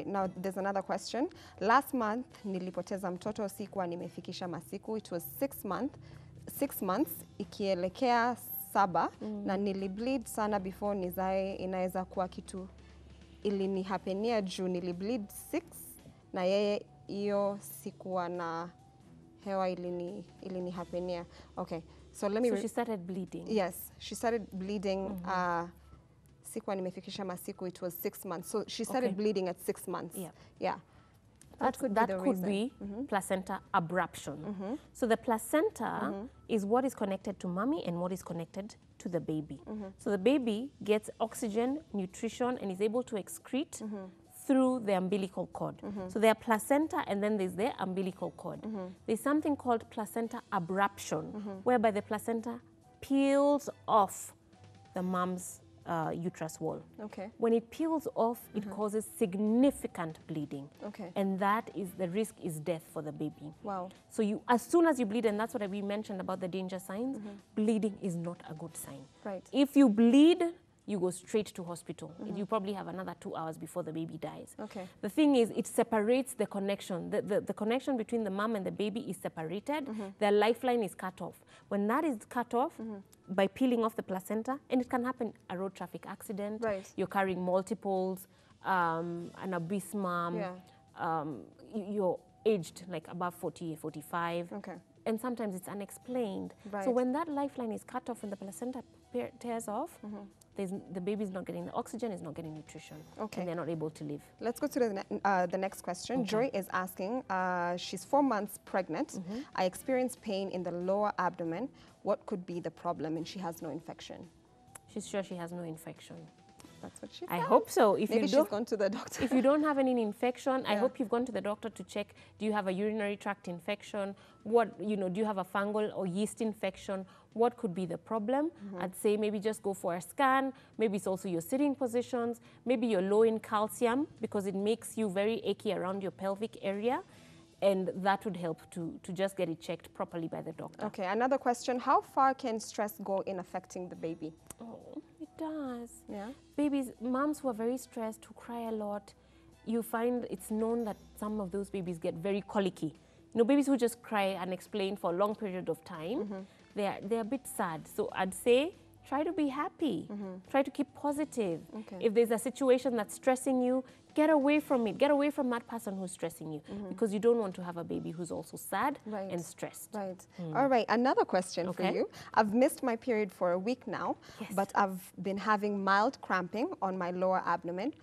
now there's another question. Last month nilipoteza mtoto, sikuwa nimefikisha masiku. It was 6 months ikielekea 7 na nilibleed sana before nizae. Inaweza kuwa kitu ilinihapenia juu nilibleed 6 na yeye iyo sikuwa na hewa ilinihapenia. Okay, so let me... So she started bleeding? Yes, she started bleeding. Sikuwa nimefikisha masiku, it was 6 months. So she started bleeding at 6 months. Yeah. That could be placenta abruption. So the placenta is what is connected to mommy and what is connected to the baby. So the baby gets oxygen, nutrition, and is able to excrete through the umbilical cord. So there's placenta and then there's the umbilical cord. There's something called placenta abruption, whereby the placenta peels off the mom's uterus wall. Okay. When it peels off, it causes significant bleeding. Okay. And that is, the risk is death for the baby. Wow. So as soon as you bleed, and that's what we mentioned about the danger signs, bleeding is not a good sign. Right. If you bleed, you go straight to hospital. You probably have another 2 hours before the baby dies. Okay. The thing is, it separates the connection. The connection between the mom and the baby is separated. Their lifeline is cut off. When that is cut off, by peeling off the placenta, and it can happen a road traffic accident, you're carrying multiples, an obese mom, you're aged like above 40, 45, and sometimes it's unexplained. So when that lifeline is cut off and the placenta tears off, the baby's not getting the oxygen, is not getting nutrition, and they're not able to live. Let's go to the next question. Joy is asking, she's 4 months pregnant. I experienced pain in the lower abdomen. What could be the problem? And she has no infection. She's sure she has no infection. That's what she said. I hope so. Maybe she's gone to the doctor. If you don't have any infection, I hope you've gone to the doctor to check, do you have a urinary tract infection? What, do you have a fungal or yeast infection? What could be the problem? I'd say maybe just go for a scan. Maybe it's also your sitting positions. Maybe you're low in calcium because it makes you very achy around your pelvic area. And that would help to just get it checked properly by the doctor. Okay, another question. How far can stress go in affecting the baby? Oh, it does. Yeah. Babies, moms who are very stressed, who cry a lot, you find it's known that some of those babies get very colicky. Babies who just cry unexplained for a long period of time, they're a bit sad. So I'd say, try to be happy. Try to keep positive. If there's a situation that's stressing you, get away from it. Get away from that person who's stressing you because you don't want to have a baby who's also sad and stressed. Right. All right. Another question for you. I've missed my period for a week now, but I've been having mild cramping on my lower abdomen.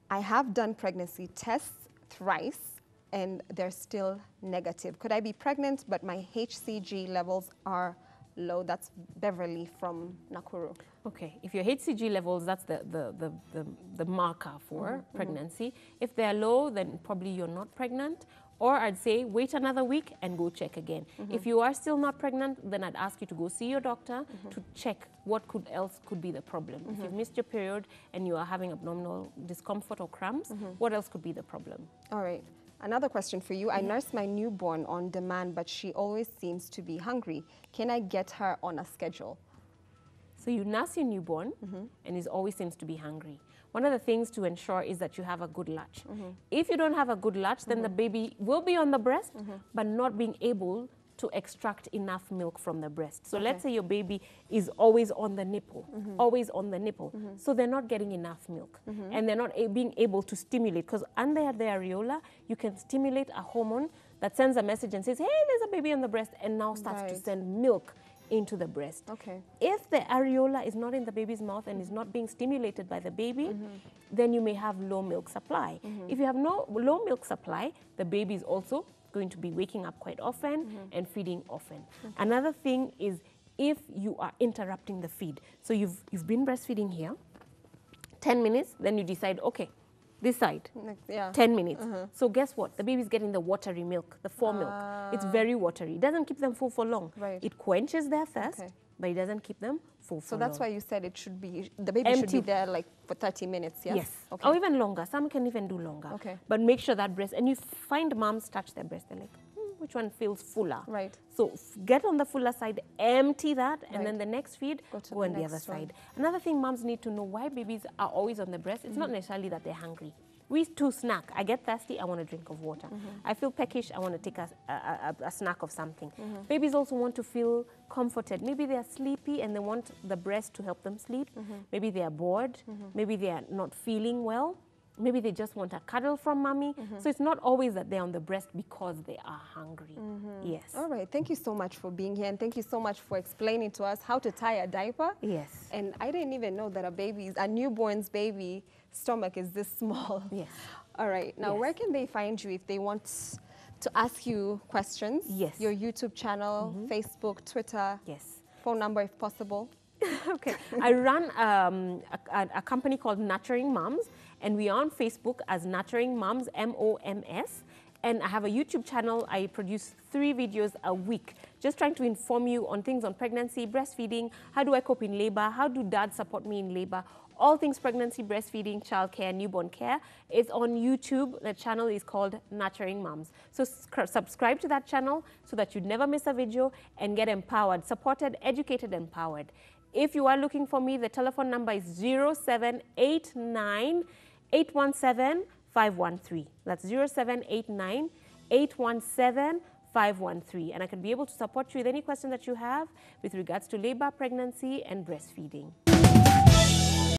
I have done pregnancy tests thrice and they're still negative. Could I be pregnant, but my HCG levels are low? That's Beverly from Nakuru. Okay, if your HCG levels, that's the marker for pregnancy. If they're low, then probably you're not pregnant. Or I'd say wait another week and go check again. If you are still not pregnant, then I'd ask you to go see your doctor to check what else could be the problem. If you've missed your period and you are having abdominal discomfort or cramps, what else could be the problem? All right. Another question for you. I nurse my newborn on demand, but she always seems to be hungry. Can I get her on a schedule? So you nurse your newborn and he always seems to be hungry. One of the things to ensure is that you have a good latch. If you don't have a good latch, then the baby will be on the breast, but not being able to extract enough milk from the breast. So let's say your baby is always on the nipple, so they're not getting enough milk and they're not being able to stimulate, because under the areola, you can stimulate a hormone that sends a message and says, hey, there's a baby on the breast, and now starts to send milk into the breast. If the areola is not in the baby's mouth and is not being stimulated by the baby, then you may have low milk supply. If you have no low milk supply, the baby is also going to be waking up quite often and feeding often. Another thing is if you are interrupting the feed. So you've been breastfeeding here, 10 minutes, then you decide, okay, this side, 10 minutes. So guess what? The baby's getting the watery milk, the milk. It's very watery. It doesn't keep them full for long. It quenches their thirst, but it doesn't keep them full for long. So that's why you said it should be, the baby should be there like for 30 minutes, yes? Yes, or even longer. Some can even do longer. But make sure that breast, and you find moms touch their breast, they're like, which one feels fuller? So get on the fuller side, empty that, and then the next feed, go on the other side. Another thing moms need to know, why babies are always on the breast, it's not necessarily that they're hungry. We too snack. I get thirsty, I want a drink of water. I feel peckish, I want to take a snack of something. Babies also want to feel comforted. Maybe they are sleepy and they want the breast to help them sleep. Maybe they are bored. Maybe they are not feeling well. Maybe they just want a cuddle from mommy. So it's not always that they're on the breast because they are hungry. Yes. All right. Thank you so much for being here, and thank you so much for explaining to us how to tie a diaper. Yes. And I didn't even know that a newborn's baby stomach is this small. Yes. All right. Now, where can they find you if they want to ask you questions? Yes. Your YouTube channel, Facebook, Twitter. Yes. Phone number if possible. Okay. I run a company called Nurturing Moms, and we are on Facebook as Nurturing Moms, MOMS. And I have a YouTube channel. I produce 3 videos a week, just trying to inform you on things on pregnancy, breastfeeding, how do I cope in labor, how do dads support me in labor, all things pregnancy, breastfeeding, childcare, newborn care. It's on YouTube. The channel is called Nurturing Moms. So subscribe to that channel so that you never miss a video and get empowered, supported, educated, empowered. If you are looking for me, the telephone number is 0789 817 513. That's 0789 817 513. And I can be able to support you with any question that you have with regards to labor, pregnancy, and breastfeeding.